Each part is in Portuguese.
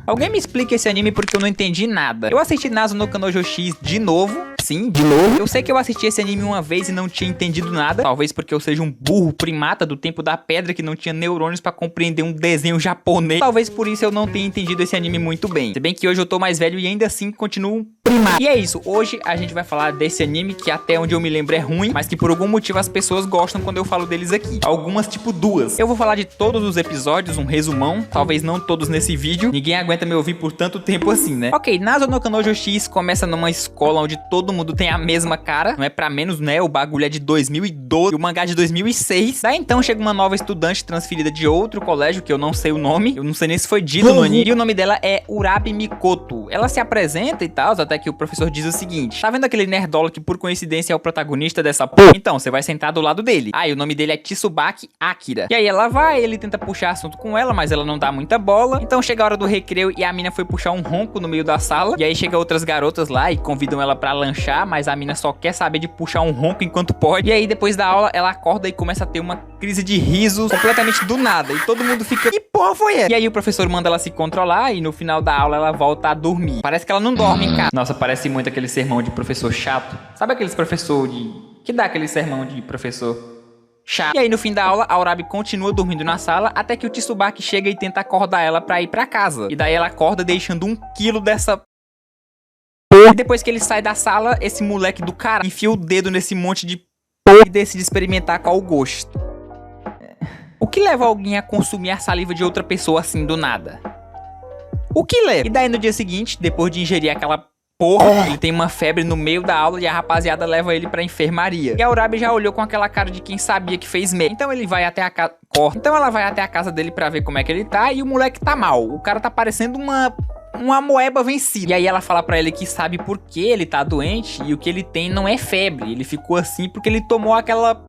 Alguém me explica esse anime porque eu não entendi nada. Eu assisti Nazo no Kanojo X de novo. Sim, de novo. Eu sei que eu assisti esse anime uma vez e não tinha entendido nada. Talvez porque eu seja um burro primata do tempo da pedra que não tinha neurônios pra compreender um desenho japonês. Talvez por isso eu não tenha entendido esse anime muito bem. Se bem que hoje eu tô mais velho e ainda assim continuo um primata. E é isso, hoje a gente vai falar desse anime que até onde eu me lembro é ruim, mas que por algum motivo as pessoas gostam quando eu falo deles aqui. Algumas tipo duas. Eu vou falar de todos os episódios, um resumão, talvez não todos nesse vídeo. Ninguém aguenta me ouvir por tanto tempo assim, né? Ok, Nazo no Kanojo X começa numa escola onde todo mundo tem a mesma cara, não é pra menos, né? O bagulho é de 2012 e o mangá de 2006. Daí então chega uma nova estudante transferida de outro colégio, que eu não sei o nome, eu não sei nem se foi dito no anime, e o nome dela é Urabi Mikoto. Ela se apresenta e tal, até que o professor diz o seguinte: tá vendo aquele nerdola que por coincidência é o protagonista dessa porra? Então, você vai sentar do lado dele. Ah, e o nome dele é Tsubaki Akira. E aí ela vai, ele tenta puxar assunto com ela, mas ela não dá muita bola. Então chega a hora do recreio e a mina foi puxar um ronco no meio da sala. E aí chega outras garotas lá e convidam ela pra lanchar, mas a mina só quer saber de puxar um ronco enquanto pode. E aí depois da aula ela acorda e começa a ter uma crise de risos completamente do nada. E todo mundo fica: que porra foi essa? E aí o professor manda ela se controlar e no final da aula ela volta a dormir. Parece que ela não dorme em casa. Nossa, parece muito aquele sermão de professor chato. Sabe aqueles professor que dá aquele sermão de professor chato? E aí no fim da aula a Urabi continua dormindo na sala até que o Tsubaki chega e tenta acordar ela pra ir pra casa. E daí ela acorda deixando 1 quilo dessa... E depois que ele sai da sala, esse moleque do cara enfia o dedo nesse monte de porra e decide experimentar qual o gosto. O que leva alguém a consumir a saliva de outra pessoa assim do nada? O que leva? E daí no dia seguinte, depois de ingerir aquela porra, ele tem uma febre no meio da aula e a rapaziada leva ele pra enfermaria. E a Urabi já olhou com aquela cara de quem sabia que fez merda. Então ele vai até a casa... Então ela vai até a casa dele pra ver como é que ele tá e o moleque tá mal. O cara tá parecendo uma moeba vencida. E aí ela fala pra ele que sabe por que ele tá doente e o que ele tem não é febre. Ele ficou assim porque ele tomou aquela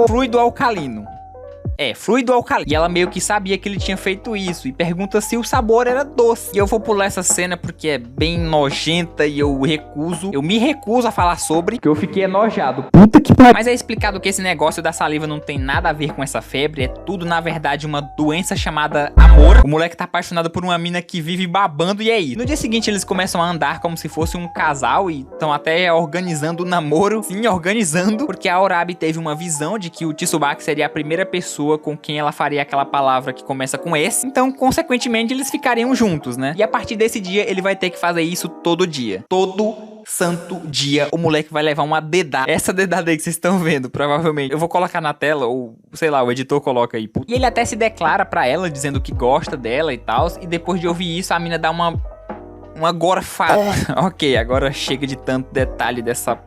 fluido alcalino. É, fluido alcalino. E ela meio que sabia que ele tinha feito isso e pergunta se o sabor era doce. E eu vou pular essa cena porque é bem nojenta e eu me recuso a falar sobre, que eu fiquei enojado. Puta que pariu. Mas é explicado que esse negócio da saliva não tem nada a ver com essa febre, é tudo na verdade uma doença chamada amor. O moleque tá apaixonado por uma mina que vive babando e é isso. No dia seguinte eles começam a andar como se fosse um casal e estão até organizando o namoro. Sim, organizando, porque a Urabi teve uma visão de que o Tsubaki seria a primeira pessoa com quem ela faria aquela palavra que começa com S. Então, consequentemente, eles ficariam juntos, né? E a partir desse dia, ele vai ter que fazer isso todo dia. Todo santo dia, o moleque vai levar uma dedada. Essa dedada aí que vocês estão vendo, provavelmente. Eu vou colocar na tela, ou sei lá, o editor coloca aí. E ele até se declara pra ela, dizendo que gosta dela e tal. E depois de ouvir isso, a mina dá uma gorfada. Ok, agora chega de tanto detalhe dessa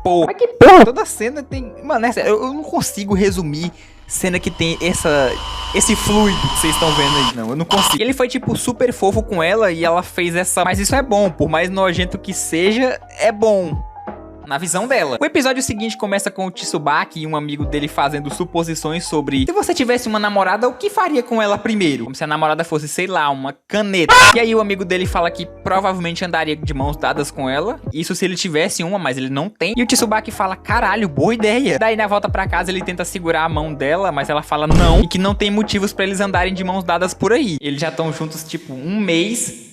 porra. Mas que porra? Toda cena tem... Mano, eu não consigo resumir cena que tem esse fluido que vocês estão vendo aí. Não, eu não consigo. Ele foi, tipo, super fofo com ela e ela fez essa... Mas isso é bom, por mais nojento que seja, é bom. Na visão dela. O episódio seguinte começa com o Tsubaki e um amigo dele fazendo suposições sobre: se você tivesse uma namorada, o que faria com ela primeiro? Como se a namorada fosse, sei lá, uma caneta. E aí o amigo dele fala que provavelmente andaria de mãos dadas com ela. Isso se ele tivesse uma, mas ele não tem. E o Tsubaki fala: caralho, boa ideia. Daí na volta pra casa ele tenta segurar a mão dela, mas ela fala não. E que não tem motivos pra eles andarem de mãos dadas por aí. Eles já estão juntos tipo 1 mês.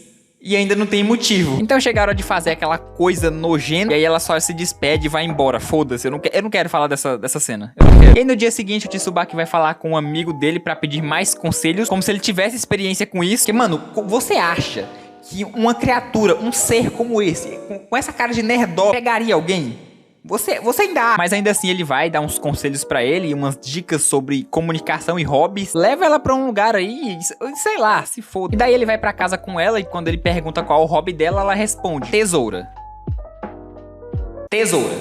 E ainda não tem motivo. Então chega a hora de fazer aquela coisa nojenta. E aí ela só se despede e vai embora. Foda-se, eu não quero falar dessa cena. Eu não quero. E aí no dia seguinte o Tsubaki vai falar com um amigo dele pra pedir mais conselhos. Como se ele tivesse experiência com isso. Porque, mano, você acha que uma criatura, um ser como esse, com essa cara de nerdó, pegaria alguém? Você ainda... Mas ainda assim ele vai dar uns conselhos pra ele, umas dicas sobre comunicação e hobbies. Leva ela pra um lugar aí, sei lá, se foda. E daí ele vai pra casa com ela e quando ele pergunta qual é o hobby dela, ela responde: tesoura. Tesoura.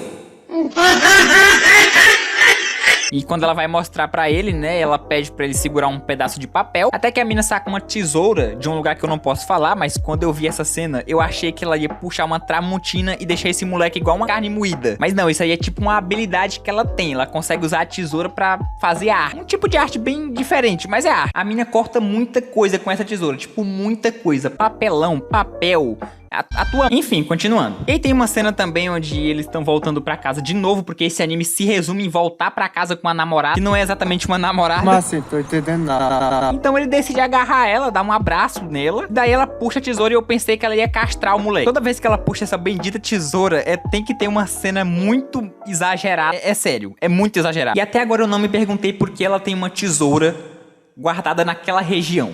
E quando ela vai mostrar pra ele, né, ela pede pra ele segurar um pedaço de papel, até que a mina saca uma tesoura de um lugar que eu não posso falar, mas quando eu vi essa cena, eu achei que ela ia puxar uma tramontina e deixar esse moleque igual uma carne moída. Mas não, isso aí é tipo uma habilidade que ela tem, ela consegue usar a tesoura pra fazer arte. Um tipo de arte bem diferente, mas é arte. A mina corta muita coisa com essa tesoura, tipo muita coisa, papelão, papel... Atua. Enfim, continuando. E aí tem uma cena também onde eles estão voltando pra casa de novo, porque esse anime se resume em voltar pra casa com a namorada, que não é exatamente uma namorada. Mas assim, tô entendendo nada. Então ele decide agarrar ela, dar um abraço nela, daí ela puxa a tesoura e eu pensei que ela ia castrar o moleque. Toda vez que ela puxa essa bendita tesoura, tem que ter uma cena muito exagerada. É sério, é muito exagerado. E até agora eu não me perguntei por que ela tem uma tesoura guardada naquela região.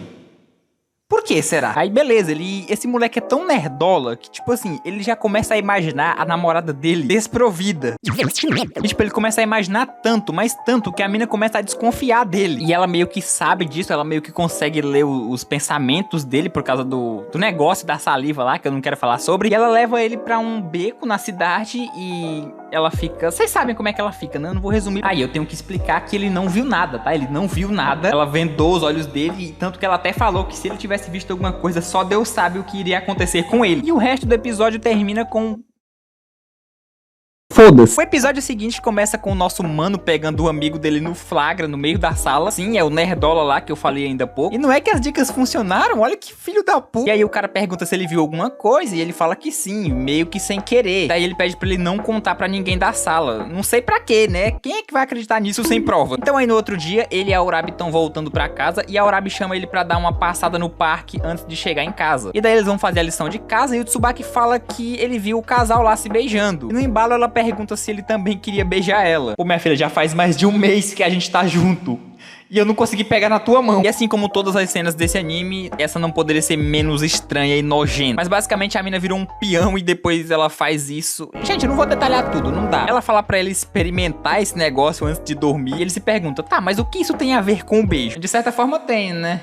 Por que será? Aí beleza, esse moleque é tão nerdola que, tipo assim, ele já começa a imaginar a namorada dele desprovida. E, tipo, ele começa a imaginar tanto, mas tanto, que a mina começa a desconfiar dele. E ela meio que sabe disso, ela meio que consegue ler os pensamentos dele por causa do negócio da saliva lá, que eu não quero falar sobre. E ela leva ele pra um beco na cidade e ela fica... Vocês sabem como é que ela fica, né? Eu não vou resumir. Aí eu tenho que explicar que ele não viu nada, tá? Ele não viu nada. Ela vendou os olhos dele, tanto que ela até falou que se ele tivesse visto alguma coisa, só Deus sabe o que iria acontecer com ele. E o resto do episódio termina com... Foda-se. O episódio seguinte começa com o nosso mano pegando o amigo dele no flagra, no meio da sala. Sim, é o nerdola lá que eu falei ainda há pouco. E não é que as dicas funcionaram? Olha que filho da puta. E aí o cara pergunta se ele viu alguma coisa e ele fala que sim, meio que sem querer. Daí ele pede pra ele não contar pra ninguém da sala. Não sei pra quê, né? Quem é que vai acreditar nisso sem prova? Então aí no outro dia, ele e a Urabi estão voltando pra casa e a Urabi chama ele pra dar uma passada no parque antes de chegar em casa. E daí eles vão fazer a lição de casa e o Tsubaki fala que ele viu o casal lá se beijando. E no embalo ela pergunta se ele também queria beijar ela. Pô, minha filha, já faz mais de um mês que a gente tá junto e eu não consegui pegar na tua mão. E assim como todas as cenas desse anime, essa não poderia ser menos estranha e nojenta. Mas basicamente a mina virou um peão e depois ela faz isso. Gente, eu não vou detalhar tudo, não dá. Ela fala pra ele experimentar esse negócio antes de dormir e ele se pergunta, tá, mas o que isso tem a ver com o beijo? De certa forma tem, né?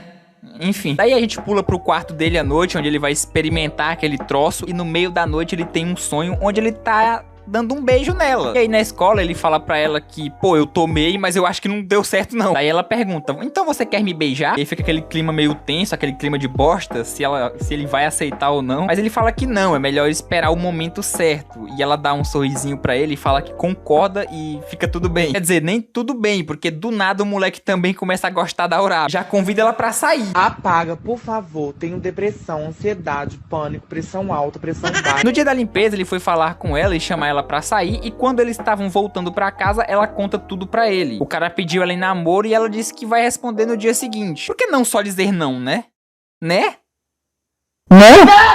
Enfim, daí a gente pula pro quarto dele à noite, onde ele vai experimentar aquele troço e no meio da noite ele tem um sonho onde ele tá dando um beijo nela. E aí na escola ele fala pra ela que, pô, eu tomei, mas eu acho que não deu certo não. Daí ela pergunta, então você quer me beijar? E aí fica aquele clima meio tenso, aquele clima de bosta, se ele vai aceitar ou não. Mas ele fala que não, é melhor esperar o momento certo. E ela dá um sorrisinho pra ele e fala que concorda e fica tudo bem. Quer dizer, nem tudo bem, porque do nada o moleque também começa a gostar da Urabi. Já convida ela pra sair. Apaga, por favor. Tenho depressão, ansiedade, pânico, pressão alta, pressão baixa. No dia da limpeza, ele foi falar com ela e chamar ela pra sair, e quando eles estavam voltando pra casa, ela conta tudo pra ele. O cara pediu ela em namoro e ela disse que vai responder no dia seguinte. Por que não só dizer não, né? Né?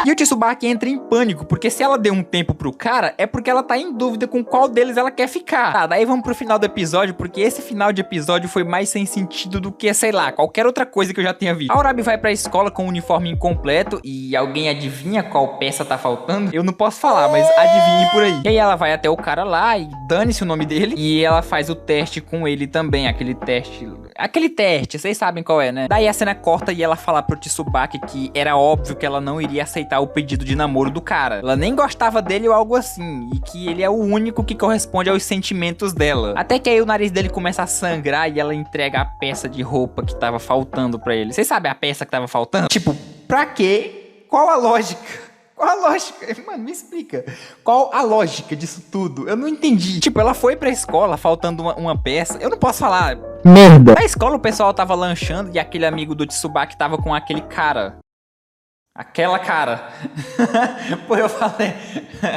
E o Tsubaki entra em pânico, porque se ela deu um tempo pro cara, é porque ela tá em dúvida com qual deles ela quer ficar. Tá, daí vamos pro final do episódio, porque esse final de episódio foi mais sem sentido do que, sei lá, qualquer outra coisa que eu já tenha visto. A Urabi vai pra escola com o uniforme incompleto, e alguém adivinha qual peça tá faltando? Eu não posso falar, mas adivinhe por aí. E aí ela vai até o cara lá, e dane-se o nome dele, e ela faz o teste com ele também, aquele teste, vocês sabem qual é, né? Daí a cena corta e ela fala pro Tsubaki que era óbvio que ela não iria aceitar o pedido de namoro do cara. Ela nem gostava dele ou algo assim, e que ele é o único que corresponde aos sentimentos dela. Até que aí o nariz dele começa a sangrar e ela entrega a peça de roupa que tava faltando pra ele. Vocês sabem a peça que tava faltando? Tipo, pra quê? Qual a lógica? Qual a lógica? Mano, me explica. Qual a lógica disso tudo? Eu não entendi. Tipo, ela foi pra escola faltando uma peça. Eu não posso falar merda. Na escola o pessoal tava lanchando e aquele amigo do Tsubaki tava com aquele cara. Aquela cara. Pô, eu falei.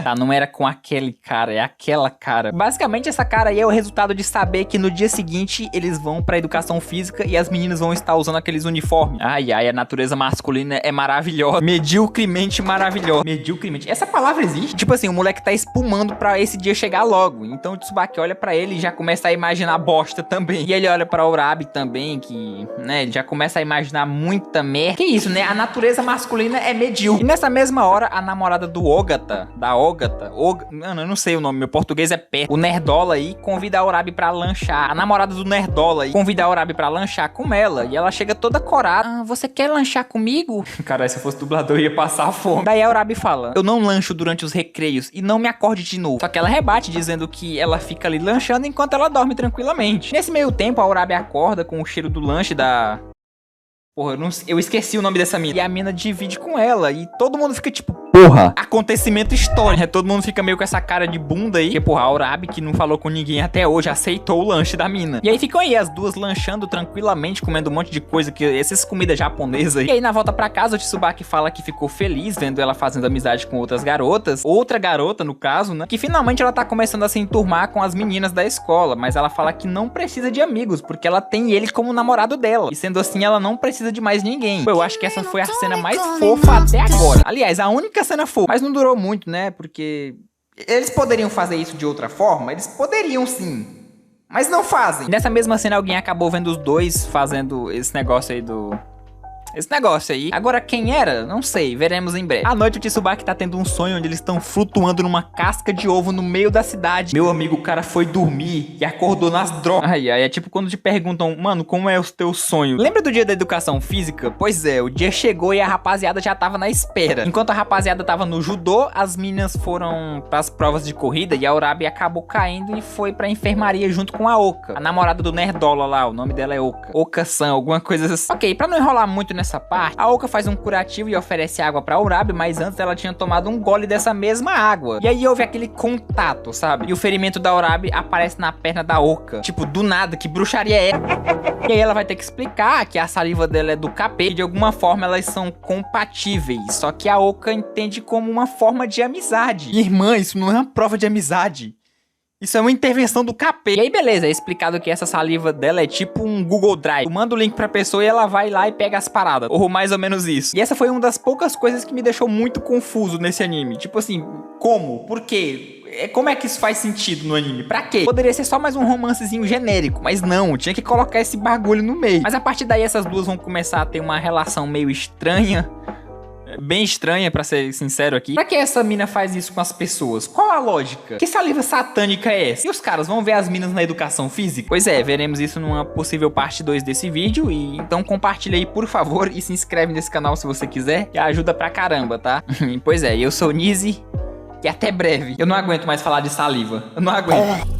Tá, não era com aquele cara, é aquela cara. Basicamente, essa cara aí é o resultado de saber que no dia seguinte eles vão pra educação física e as meninas vão estar usando aqueles uniformes. Ai, ai, a natureza masculina é maravilhosa. Mediocremente maravilhosa. Mediocremente. Essa palavra existe? Tipo assim, o moleque tá espumando pra esse dia chegar logo. Então o Tsubaki olha pra ele e já começa a imaginar bosta também. E ele olha pra Urabi também, que, né, ele já começa a imaginar muita merda. Que isso, né? A natureza masculina é medíocre. E nessa mesma hora, a namorada do Ogata, mano, eu não sei o nome, meu português é pé. O nerdola aí convida a Urabi pra lanchar. A namorada do nerdola aí convida a Urabi pra lanchar com ela. E ela chega toda corada. Ah, você quer lanchar comigo? Cara, se eu fosse dublador, eu ia passar fome. Daí a Urabi fala, eu não lancho durante os recreios e não me acorde de novo. Só que ela rebate dizendo que ela fica ali lanchando enquanto ela dorme tranquilamente. Nesse meio tempo, a Urabi acorda com o cheiro do lanche da... Porra, eu esqueci o nome dessa mina. E a mina divide com ela. E todo mundo fica tipo, porra. Acontecimento histórico. Todo mundo fica meio com essa cara de bunda aí. Porque, porra, a Urabi, que não falou com ninguém até hoje, aceitou o lanche da mina. E aí ficam aí as duas lanchando tranquilamente, comendo um monte de coisa, essas comidas japonesas aí. E aí na volta pra casa, o Tsubaki fala que ficou feliz vendo ela fazendo amizade com outras garotas. Outra garota, no caso, né? Que finalmente ela tá começando a se enturmar com as meninas da escola. Mas ela fala que não precisa de amigos, porque ela tem ele como namorado dela. E sendo assim, ela não precisa de mais ninguém. Pô, eu acho que essa foi a cena mais fofa até agora. Aliás, a única cena fofa. Mas não durou muito, né? Porque eles poderiam fazer isso de outra forma? Eles poderiam sim. Mas não fazem. Nessa mesma cena, alguém acabou vendo os dois fazendo esse negócio aí Esse negócio aí. Agora, quem era? Não sei, veremos em breve. À noite, o Tsubaki tá tendo um sonho onde eles estão flutuando numa casca de ovo no meio da cidade. Meu amigo, o cara foi dormir e acordou nas drogas. Ai, é tipo quando te perguntam, mano, como é o teu sonho? Lembra do dia da educação física? Pois é, o dia chegou e a rapaziada já tava na espera. Enquanto a rapaziada tava no judô, as meninas foram pras provas de corrida e a Urabi acabou caindo e foi pra enfermaria junto com a Oka. A namorada do Nerdola lá, o nome dela é Oka. Oka-san, alguma coisa assim. Ok, pra não enrolar muito nessa parte, a Oka faz um curativo e oferece água pra Urabi, mas antes ela tinha tomado um gole dessa mesma água. E aí houve aquele contato, sabe? E o ferimento da Urabi aparece na perna da Oka. Tipo, do nada, que bruxaria é? E aí ela vai ter que explicar que a saliva dela é do capeta e de alguma forma elas são compatíveis. Só que a Oka entende como uma forma de amizade. Irmã, isso não é uma prova de amizade. Isso é uma intervenção do capeta. E aí, beleza, é explicado que essa saliva dela é tipo um Google Drive. Tu manda o link pra pessoa e ela vai lá e pega as paradas. Ou mais ou menos isso. E essa foi uma das poucas coisas que me deixou muito confuso nesse anime. Tipo assim, como? Por quê? Como é que isso faz sentido no anime? Pra quê? Poderia ser só mais um romancezinho genérico, mas não, tinha que colocar esse bagulho no meio. Mas a partir daí essas duas vão começar a ter uma relação meio estranha. Bem estranha, pra ser sincero aqui. Pra que essa mina faz isso com as pessoas? Qual a lógica? Que saliva satânica é essa? E os caras vão ver as minas na educação física? Pois é, veremos isso numa possível parte 2 desse vídeo. E então compartilha aí, por favor, e se inscreve nesse canal se você quiser, que ajuda pra caramba, tá? Pois é, eu sou o Nizzy e até breve. Eu não aguento mais falar de saliva. Eu não aguento.